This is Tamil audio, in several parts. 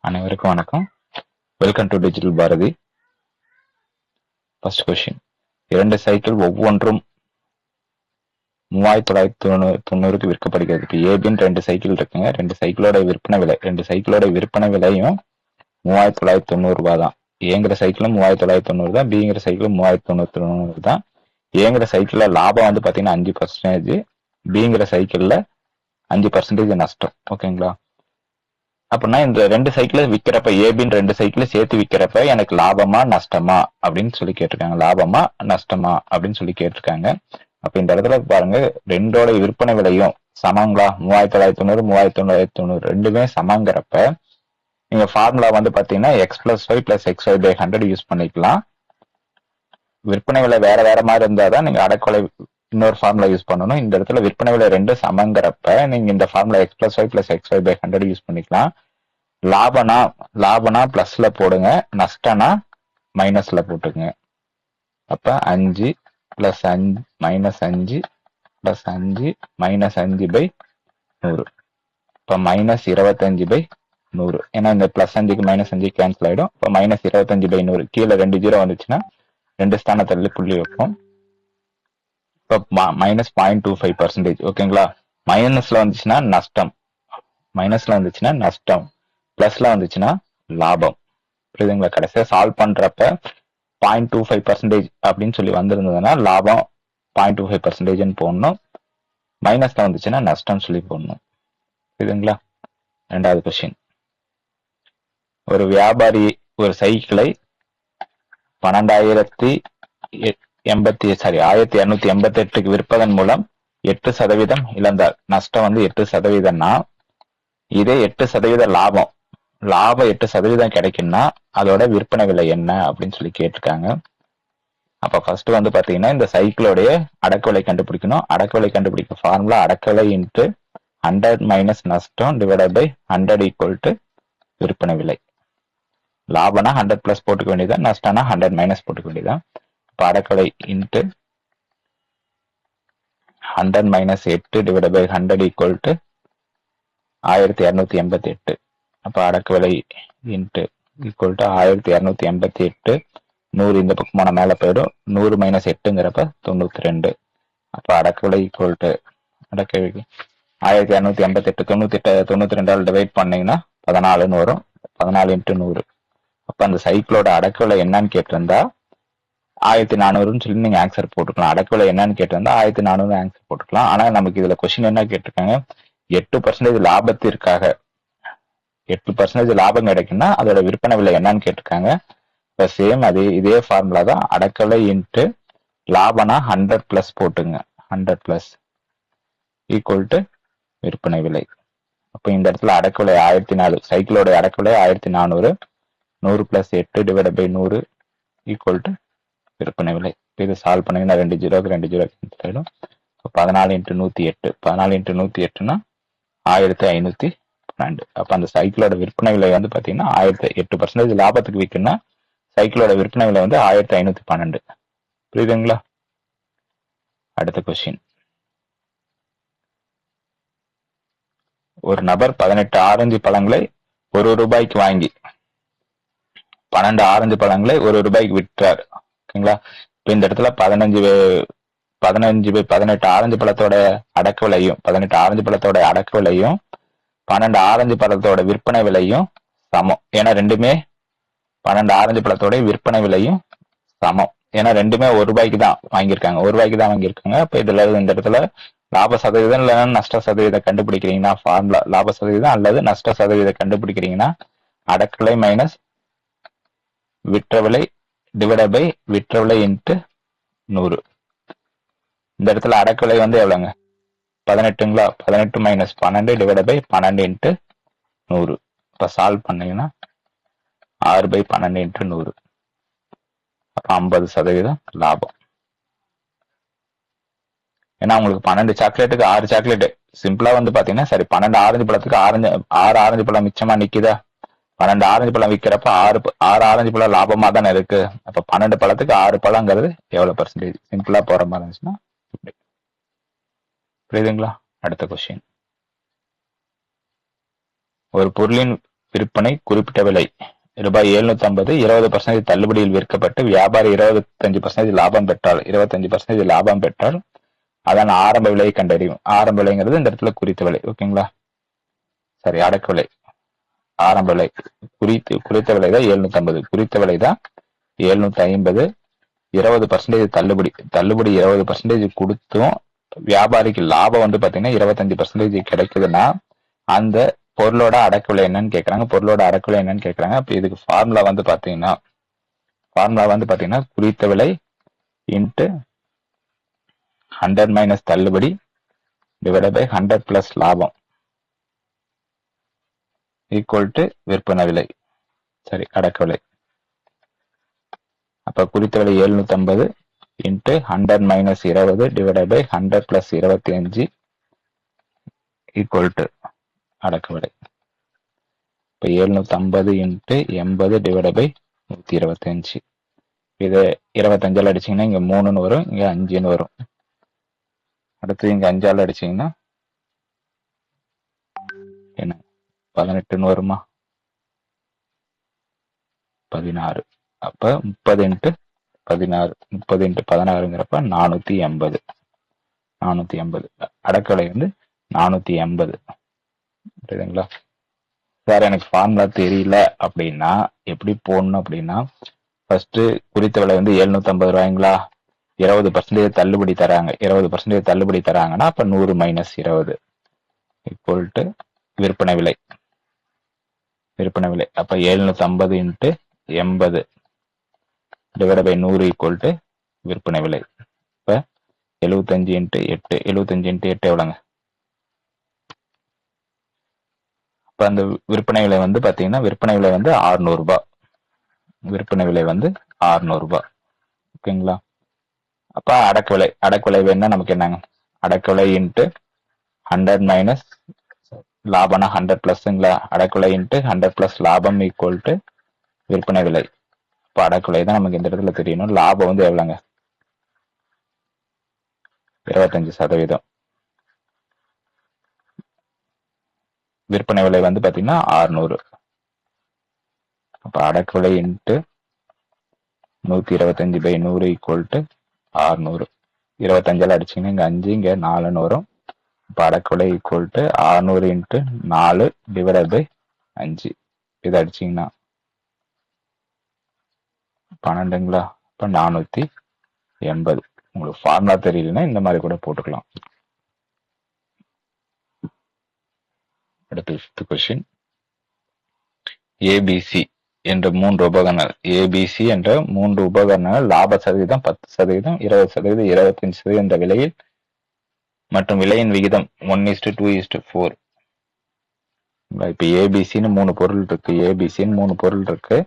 அனைவருக்கும் வணக்கம். Welcome to digital Bharathi. First question, 2 cycle ஒவ்வொன்றும் 3990க்கு விற்கப்படுகிறது. இப்போ ஏபின்னு 2 சைக்கிள் இருக்குங்க. 2 சைக்கிளோட விற்பனை விலை 2 சைக்கிளோட விற்பனை விலையும் 3990 ரூபாய் தான். ஏங்கிற சைக்கிளும் 3990 தான், பிங்கிற சைக்கிளும் 3099 தான். ஏங்கிற சைக்கிள்ல லாபம் வந்து பாத்தீங்கன்னா 5%, பிங்கிற சைக்கிள்ல 5% நஷ்டம். ஓகேங்களா? அப்படின்னா இந்த 2 சைக்கிள் விற்கிறப்ப, ஏபின்னு 2 சைக்கிள் சேர்த்து விற்கிறப்ப எனக்கு லாபமா நஷ்டமா அப்படின்னு சொல்லி கேட்டிருக்காங்க. லாபமா நஷ்டமா அப்படின்னு சொல்லி கேட்டிருக்காங்க. அப்ப இந்த இடத்துல பாருங்க, ரெண்டோட விற்பனை விலையும் சமங்களா? 3990 3990 ரெண்டுமே சமங்கிறப்ப நீங்க ஃபார்முலா வந்து பாத்தீங்கன்னா x+y+xy/100 யூஸ் பண்ணிக்கலாம். விற்பனை விலை வேற வேற மாதிரி இருந்தாதான் நீங்க அடக்கொலை இன்னொரு ஃபார்முலா யூஸ் பண்ணணும். இந்த இடத்துல விற்பனை விலை 2 சமங்கிறப்ப நீங்க இந்த ஃபார்முலா x+y+xy/100 யூஸ் பண்ணிக்கலாம். லாபனா பிளஸ்ல போடுங்க, நஷ்டனா மைனஸ்ல போட்டுங்க. அப்ப 5 + 5 -5 + 5 -5/100. இப்ப -25/100. ஏன்னா இந்த +5க்கு -5 கேன்சல் ஆயிடும். இப்ப -25/100. கீழே 2 0 வந்துச்சுன்னா 2 ஸ்தானத்துல புள்ளி வைப்போம். இப்ப -0.25%. ஓகேங்களா? மைனஸ்ல வந்துச்சுன்னா நஷ்டம், பிளஸ்ல வந்துச்சுன்னா லாபம். புரியுதுங்களா? கடைசியா சால்வ் பண்றப்ப 0.25% அப்படின்னு சொல்லி வந்திருந்ததுன்னா லாபம் 0.25% போடணும். மைனஸ்ல வந்துச்சுன்னா நஷ்டம் சொல்லி போடணும். புரியுதுங்களா? ரெண்டாவது கொஸ்டின், ஒரு வியாபாரி ஒரு சைக்கிளை 1288க்கு விற்பதன் மூலம் 8% இழந்தார். நஷ்டம் வந்து 8%னா, இதே 8% லாபம் 8% கிடைக்கும்னா அதோட விற்பனை விலை என்ன அப்படின்னு சொல்லி கேட்டிருக்காங்க. அப்ப ஃபர்ஸ்ட் வந்து பாத்தீங்கன்னா இந்த சைக்கிளோடைய அடக்க விலை கண்டுபிடிக்கணும். அடக்க விலை கண்டுபிடிக்க ஃபார்முலா அடக்க விலை இன்ட்டு 100 - நஷ்டம் /100 = விற்பனை விலை. லாபம்னா 100 பிளஸ் போட்டுக்க வேண்டியதான், நஷ்டம்னா 100 மைனஸ் போட்டுக்க வேண்டியதான். இப்ப அடக்க விலை இன்ட்டு 100 - 8 /100 = 1288. அப்ப அடக்க விலை இன்ட்டு ஈக்குவல் டு 1288. 100 இந்த பக்கமான மேல போயிடும். 100 - 8ங்கிறப்ப 92. அப்ப அடக்க விலை ஈக்குவல் டு 1288 92 டிவைட் பண்ணீங்கன்னா 14ன்னு வரும். 14 × 100. அப்ப அந்த சைக்கிளோட அடக்க விலை என்னன்னு கேட்டிருந்தா 1400ன்னு சொல்லி நீங்க ஆன்சர் போட்டுக்கலாம். அடக்க விலை என்னன்னு கேட்டிருந்தா 1400 ஆன்சர் போட்டுக்கலாம். ஆனா நமக்கு இதுல கொஸ்டின் என்ன கேட்டிருக்காங்க, 8% லாபத்திற்காக 8% லாபம் கிடைக்குன்னா அதோட விற்பனை விலை என்னன்னு கேட்டிருக்காங்க. இப்ப சேம் இதே ஃபார்முலா தான். அடக்க விலை இன்ட்டு லாபனா 100 பிளஸ் போட்டுங்க, 100 பிளஸ் ஈக்குவல் டு விற்பனை விலை. அப்ப இந்த இடத்துல அடக்க விலை 1004, சைக்கிளோட அடக்க விலை 1400. 100 + 8 /100 ஈக்குவல் டு விற்பனை விலை. இது சால்வ் பண்ணீங்கன்னா 2 0க்கு 2 0 கேன்சல் ஆயிடும். 14 × 108. 14 × 108னா 1512. அப்ப அந்த சைக்கிளோட விற்பனை விலை வந்து பாத்தீங்கன்னா 8% லாபத்துக்கு விற்குன்னா சைக்கிளோட விற்பனை விலை வந்து 1512. புரியுதுங்களா? அடுத்த கொஸ்டின், ஒரு நபர் 18 ஆரஞ்சு பழங்களை ₹1 வாங்கி 12 ஆரஞ்சு பழங்களை ₹1 விற்றார். ஓகேங்களா? இப்ப இந்த இடத்துல 15/18 ஆரஞ்சு பழத்தோட அடக்க விலையும் 18 ஆரஞ்சு பழத்தோட அடக்க விலையும் 12 ஆரஞ்சு பழத்தோட விற்பனை விலையும் சமம். ஏன்னா ரெண்டுமே 12 ஆரஞ்சு பழத்தோட விற்பனை விலையும் சமம். ஏன்னா ரெண்டுமே ₹1 தான் வாங்கியிருக்காங்க. ₹1 தான் வாங்கியிருக்காங்க. அப்ப இதுல இந்த இடத்துல லாப சதவீதம் இல்லைன்னா நஷ்ட சதவீதம் கண்டுபிடிக்கிறீங்கன்னா ஃபார்முலா லாப சதவீதம் அல்லது நஷ்ட சதவீதம் கண்டுபிடிக்கிறீங்கன்னா அடக்க விலை மைனஸ் விற்ற விலை விற்ற விலை இன்ட்டு 100. இந்த இடத்துல அடக்க விலை வந்து எவ்வளவுங்க, 18ங்களா? 18 - 12 /12 × 100. இப்ப சால்வ் பண்ணீங்கன்னா 6/12 × 100. அப்ப 50% லாபம். ஏன்னா உங்களுக்கு 12 சாக்லேட்டுக்கு 6 சாக்லேட் சிம்பிளா வந்து பாத்தீங்கன்னா, சரி 12 ஆரஞ்சு பழத்துக்கு 6 ஆரஞ்சு பழம் மிச்சமா நிக்குதா? 12 ஆரஞ்சு பழம் விற்கிறப்ப 6 ஆரஞ்சு பழம் லாபமா தானே இருக்கு. அப்ப 12 பழத்துக்கு 6 பழங்கிறது எவ்வளவு பர்சன்டேஜ்? சிம்பிளா போற மாதிரி இருந்துச்சுன்னா புரியுதுங்களா? அடுத்த கொஸ்டின், ஒரு பொருளின் விற்பனை குறிப்பிட்ட விலை ரூபாய் 750 20% தள்ளுபடியில் விற்கப்பட்டு வியாபாரி 25% லாபம் பெற்றால் 25% லாபம் பெற்றால் அதன் ஆரம்ப விலையை கண்டறியும். ஆரம்ப விலைங்கிறது இந்த இடத்துல குறித்த விலை. ஓகேங்களா? சரி, அடக்க விலை ஆரம்ப விலை குறித்த விலை தான் 750, குறித்த விலை தான் 750. 20% தள்ளுபடி 20% கொடுத்தும் வியாபாரிக்கு லாபம் வந்து பாத்தீங்கன்னா 25% கிடைக்குதுன்னா அந்த பொருளோட அடக்க விலை என்னன்னு கேக்குறாங்க. பொருளோட அடக்க விலை என்னன்னு கேக்குறாங்க. அப்ப இதுக்கு ஃபார்முலா வந்து பாத்தீங்கன்னா குறித்த விலை இன்ட்டு 100 மைனஸ் தள்ளுபடி டிவைடட் பை 100 பிளஸ் லாபம் ஈக்குவல் டு விற்பனை விலை. சரி, அடக்க விலை. அப்ப குறித்த விலை 750 into 100 minus 20 divided by 100 plus 25 equal to அடக்க விலை. இப்ப 750 இன்ட்டு 80 டிவைடட் பை 125. இது 25 அடிச்சீங்கன்னா இங்க 3ன்னு வரும், இங்க 5ன்னு வரும். அடுத்து இங்க 5 அடிச்சீங்கன்னா என்ன 18ன்னு வருமா? 16. அப்ப 30 இன்ட்டு 16 30 இன்ட்டு 16ங்கிறப்ப 480. அடக்கலை வந்து 480. புரியுதுங்களா? சார் எனக்கு ஃபார்முலா தெரியல அப்படின்னா எப்படி போடணும் அப்படின்னா, ஃபர்ஸ்ட் குறித்த விலை வந்து 750 ரூபாய்ங்களா, 20% தள்ளுபடி தராங்க. 20% தள்ளுபடி தராங்கன்னா அப்ப 100 மைனஸ் 20 ஈக்குவல் டு விற்பனை விலை. அப்ப 750 into 80 divide by 100 equal to விற்பனை விலை. இப்ப 75 இன்ட்டு 8 எவ்வளோங்க? அப்ப அந்த விற்பனை விலை வந்து பாத்தீங்கன்னா விற்பனை விலை வந்து 600 ரூபாய். விற்பனை விலை வந்து 600 ரூபாய். ஓகேங்களா? அப்ப அடக்க விலை வேணா நமக்கு என்னங்க, அடக்க விலை இன்ட்டு 100 மைனஸ் லாபம்னா 100 பிளஸ்ங்களா, அடக்க விலை இன்ட்டு 100 பிளஸ் லாபம் ஈக்குவல் டு விற்பனை விலை. இப்ப அடக்க விலை தான் நமக்கு இந்த இடத்துல தெரியணும். லாபம் வந்து எவ்வளவுங்க? 25%. விற்பனை விலை வந்து பாத்தீங்கன்னா 600. அப்ப அடக்க விலை இன்ட்டு 125 பை 100 ஈக்குவல் டு 600. 25 அடிச்சீங்கன்னா இங்க 5 இங்க 4ன்னு வரும். இப்ப அடக்க விலை equal to 600 into 4 divided by 5. இதை அடிச்சீங்கன்னா 12ங்களா, இப்ப 480. உங்களுக்கு ஃபார்முலா தெரியலன்னா இந்த மாதிரி கூட போட்டுக்கலாம். அடுத்து 5th கொஸ்டின். ஏபிசி என்ற 3 உபகரணங்கள், ஏபிசி என்ற 3 உபகரணங்கள் லாப சதவீதம் 10%, 20%, 25% என்ற விலையில் மற்றும் விலையின் விகிதம் 1:2:4. இப்ப ஏபிசின்னு 3 பொருள் இருக்கு.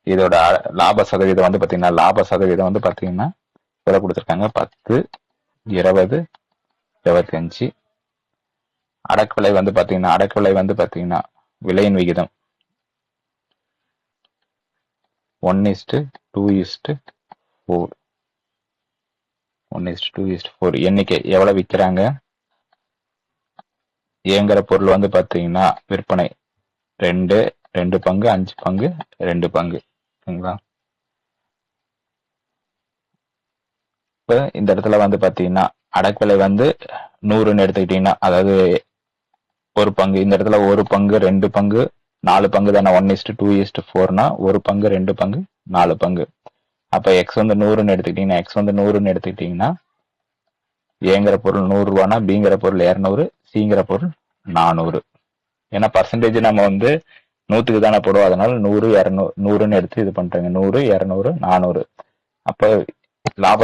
இதோட லாப சதவீதம் வந்து பாத்தீங்கன்னா இதில் கொடுத்துருக்காங்க 10, 20, 25. அடக்க விலை வந்து பாத்தீங்கன்னா விலையின் விகிதம் 1:2:4. எண்ணிக்கை எவ்வளவு விற்கிறாங்க? ஏங்கிற பொருள் வந்து பாத்தீங்கன்னா விற்பனை 2 பங்கு, 5 பங்கு, 2 பங்கு. ஓகேங்களா? இப்ப இந்த இடத்துல வந்து பாத்தீங்கன்னா அடக்க விலை வந்து 100ன்னு எடுத்துக்கிட்டீங்கன்னா, அதாவது ஒரு பங்கு, இந்த இடத்துல ஒரு பங்கு, 2 பங்கு, 4 பங்கு தானே. 1:2:4னா ஒரு பங்கு, 2 பங்கு, 4 பங்கு. அப்ப எக்ஸ் வந்து 100ன்னு எடுத்துக்கிட்டீங்கன்னா ஏங்கிற பொருள் 100 ரூபானா பிங்கிற பொருள் 200, சிங்கிற பொருள் 400. ஏன்னா பர்சன்டேஜ் நம்ம வந்து 100க்கு தானே போடுவோம். அதனால 100, 200, 100ன்னு எடுத்து இது பண்றாங்க. 100, 200, 400. அப்ப லாப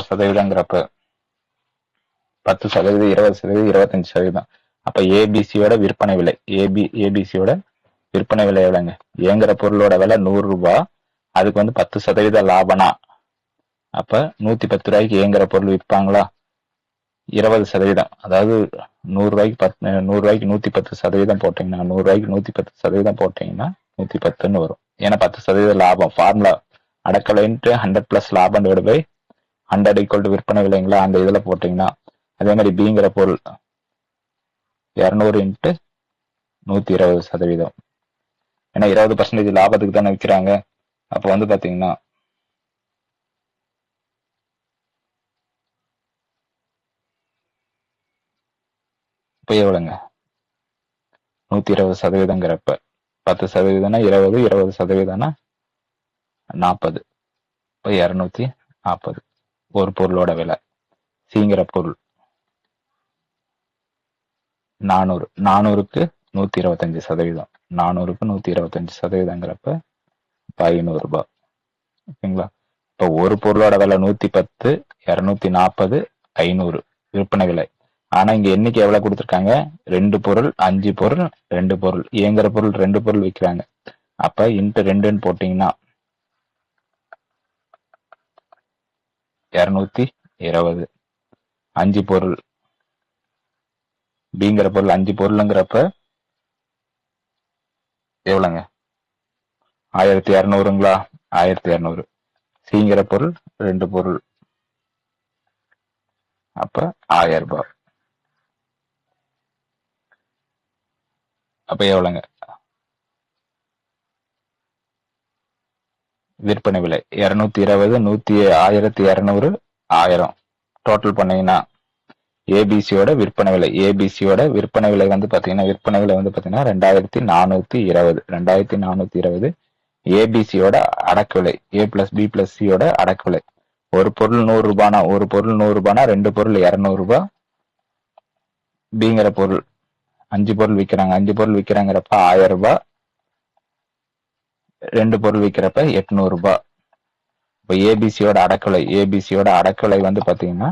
சதவீதங்கிறப்ப 10%, 20%, 25%. அப்ப ஏபிசியோட விற்பனை விலை, ஏபிசியோட விற்பனை விலை எவ்வளவுங்க? ஏங்கிற பொருளோட விலை 100 ரூபாய், அதுக்கு வந்து 10% லாபம்னா அப்ப 110 ரூபாய்க்கு ஏங்கிற பொருள் விற்பாங்களா? 20%, அதாவது 100 ரூபாய்க்கு 110% போட்டீங்கன்னா 100 ரூபாய்க்கு 110% போட்டீங்கன்னா 110ன்னு வரும். ஏன்னா 10% லாபம். ஃபார்முலா அடக்க விலைன்ட்டு 100 பிளஸ் லாபம் டிவைட் பை 100 ஈக்குவல் டு விற்பனை விலைங்களா, அந்த இதுல போட்டீங்கன்னா. அதே மாதிரி பிங்கிற பொருள் 200 இன்ட்டு 120%. ஏன்னா 20% லாபத்துக்கு தானே விற்கிறாங்க. அப்ப வந்து பாத்தீங்கன்னா இப்ப எவ்வளவுங்க 120%ங்கிறப்ப 10% 20, 20% 40, இப்ப 240 ஒரு பொருளோட விலை. சிங்கிற பொருள் 400, 400க்கு 125%, 400க்கு 125%ங்கிறப்ப 500 ரூபாய். ஓகேங்களா? இப்ப ஒரு பொருளோட விலை 110, 240, 500 விற்பனை விலை. ஆனா இங்க எண்ணிக்கை எவ்வளவு கொடுத்திருக்காங்க? 2 பொருள், 5 பொருள், 2 பொருள். இயங்குற பொருள் 2 பொருள் விற்கிறாங்க. அப்ப இன்ட்டு 2ன்னு போட்டீங்கன்னா 220. 5 பொருள், பிங்கிற பொருள் 5 பொருளுங்கிறப்ப எவ்வளவுங்க? 1200ங்களா? 1200. சிங்கிற பொருள் 2 பொருள், அப்ப 1000 ரூபாய். அப்ப எவ்வளவுங்க விற்பனை விலை? 220, 1200, 1000 டோட்டல் பண்ணீங்கன்னா ஏபிசியோட விற்பனை விலை. ஏபிசியோட விற்பனை விலை வந்து பாத்தீங்கன்னா 2420. 2420 ஏபிசியோட அடக்கு விலை. ஏ பிளஸ் பி பிளஸ் சியோட அடக்கு விலை. ஒரு பொருள் 100 ரூபானா 2 பொருள் 200 ரூபாய். பிங்கிற பொருள் 5 பொருள் விற்கிறாங்க. 5 பொருள் விற்கிறாங்கிறப்ப 1000 ரூபாய். 2 பொருள் விற்கிறப்ப 800 ரூபாய். இப்ப ஏபிசியோட அடக்குவிலை வந்து பாத்தீங்கன்னா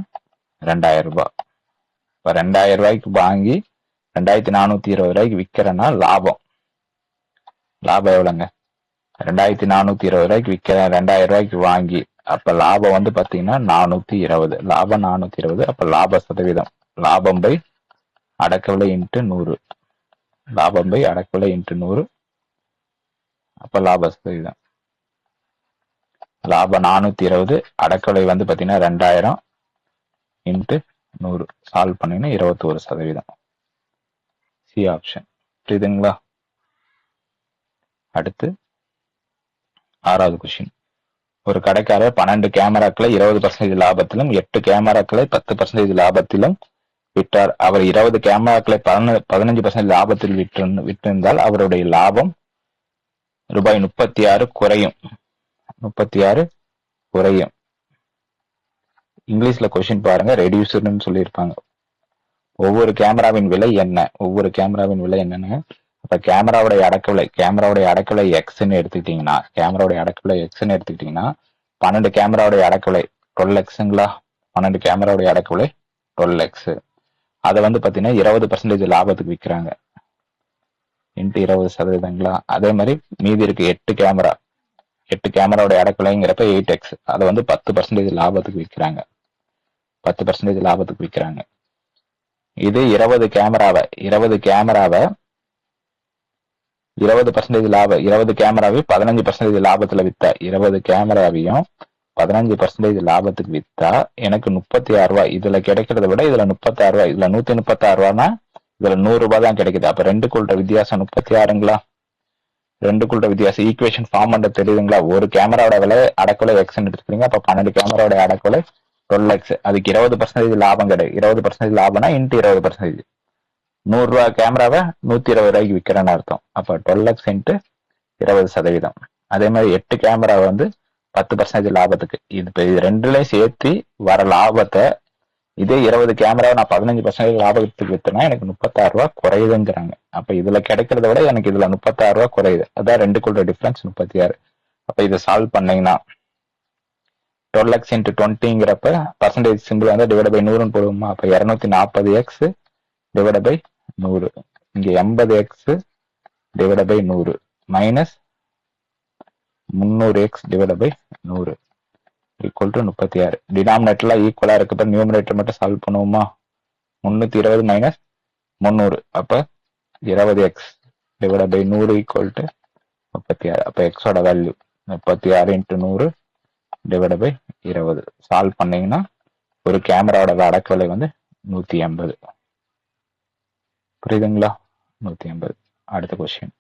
2000 ரூபாய். இப்ப 2000 ரூபாய்க்கு வாங்கி 2420 ரூபாய்க்கு விற்கிறேன்னா லாபம் எவ்வளவுங்க? 2420 ரூபாய்க்கு விற்கிறேன், 2000 ரூபாய்க்கு வாங்கி. அப்ப லாபம் வந்து பாத்தீங்கன்னா 420. லாபம் 420. அப்ப லாப சதவீதம் லாபம் பை அடக்கவிலை இன்ட்டு 100. லாபம் பை அடக்கவிலை இன்ட்டு 100. அப்ப லாப சதவீதம் லாபம் 420. அடக்கவிலை வந்து பாத்தீங்கன்னா 2000 இன்ட்டு 100. சால்வ் பண்ணீங்கன்னா 21%. C option. புரியுதுங்களா? அடுத்து 6வது கொஸ்டின். ஒரு கடைக்காரர் 12 கேமராக்களை 20% லாபத்திலும் 8 கேமராக்களை 10% லாபத்திலும் விற்றார். அவர் 20 கேமராக்களை 15% லாபத்தில் விற்றிருந்தால் அவருடைய லாபம் ரூபாய் 36 குறையும். 36 குறையும். இங்கிலீஷ்ல கொஸ்டின் பாருங்க, ரெடியூஸ்டுன்னு சொல்லியிருப்பாங்க. ஒவ்வொரு கேமராவின் விலை என்ன? என்னன்னு அப்ப கேமராவுடைய அடக்கவிலை எக்ஸ்ன்னு எடுத்துக்கிட்டீங்கன்னா 12 கேமராவுடைய அடக்கவிலை 12x. 12 கேமராவுடைய அடக்கவிலை 12x. அதை வந்து பாத்தீங்கன்னா 20% லாபத்துக்கு விற்கிறாங்க. இன்ட்டு 20%. அதே மாதிரி மீதி இருக்கு 8 கேமராவுடைய அடக்கவிலைங்கிறப்ப 8x. அதை வந்து 10% லாபத்துக்கு விற்கிறாங்க. 10% லாபத்துக்கு விற்கிறாங்க. இது 20 கேமராவை 20% லாபம் 20 கேமராவை 15% லாபத்துல வித்தா 20 கேமராவையும் 15% லாபத்துக்கு வித்தா எனக்கு 36 ரூபாய். இதுல கிடைக்கிறத விட இதுல 36 ரூபாய். இதுல 136 ரூபாய்னா இதுல 100 ரூபாய் தான் கிடைக்குது. அப்ப ரெண்டுக்குள்ள வித்தியாசம் 36ங்களா? ரெண்டுக்குள்ள வித்தியாசம் ஈக்குவேஷன் ஃபார்ம் பண்ண தெரியுதுங்களா? ஒரு கேமராவோட விலை அடக்கவிலை எக்ஸ்ன்னு எடுத்துக்கிறீங்க. அப்ப 12 கேமராவோட அடக்கவிலை 12x. அதுக்கு 20% லாபம் கிடையாது. 20% லாபம்னா இன்ட்டு 20%. 100 ரூபாய் கேமராவை 120 ரூபாய்க்கு விற்கிறேன்னு அர்த்தம். அப்ப 12x இன்ட்டு 20%. அதே மாதிரி 8 கேமரா வந்து 10% லாபத்துக்கு. இது ரெண்டுலயும் சேர்த்து வர லாபத்தை இதே 20 கேமராவை நான் 15% லாபத்துக்கு வித்தனா எனக்கு 36 ரூபாய் குறையுதுங்கிறாங்க. அப்ப இதுல கிடைக்கிறத விட எனக்கு இதுல 36 ரூபாய் குறையுது. அதான் ரெண்டுக்குள்ள டிஃபரன்ஸ் 36. அப்ப இதை சால்வ் பண்ணீங்கன்னா 12x இன்ட்டு 20ங்கிறப்ப பர்சன்டேஜ் சிம்பிள் வந்து டிவைட் பை 100ன்னு போடுவோமா? அப்ப 240x டிவைட் பை 100. இங்க 80x divide by 100 minus 300x divide by 100 equal to 36. டினாமினேட்டர்லாம் ஈக்குவலா இருக்கப்ப நியூமரேட்டர் மட்டும் சால்வ் பண்ணுவோமா? 320 மைனஸ் 300. அப்ப 20x divide by 100 equal to 36. அப்ப எக்ஸோட value 36 into 100 divide by 20. Solve பண்ணீங்கன்னா ஒரு கேமராவோட அடக்கவிலை வந்து 180. புரியுதுங்களா? 180. அடுத்த கொஸ்டின்.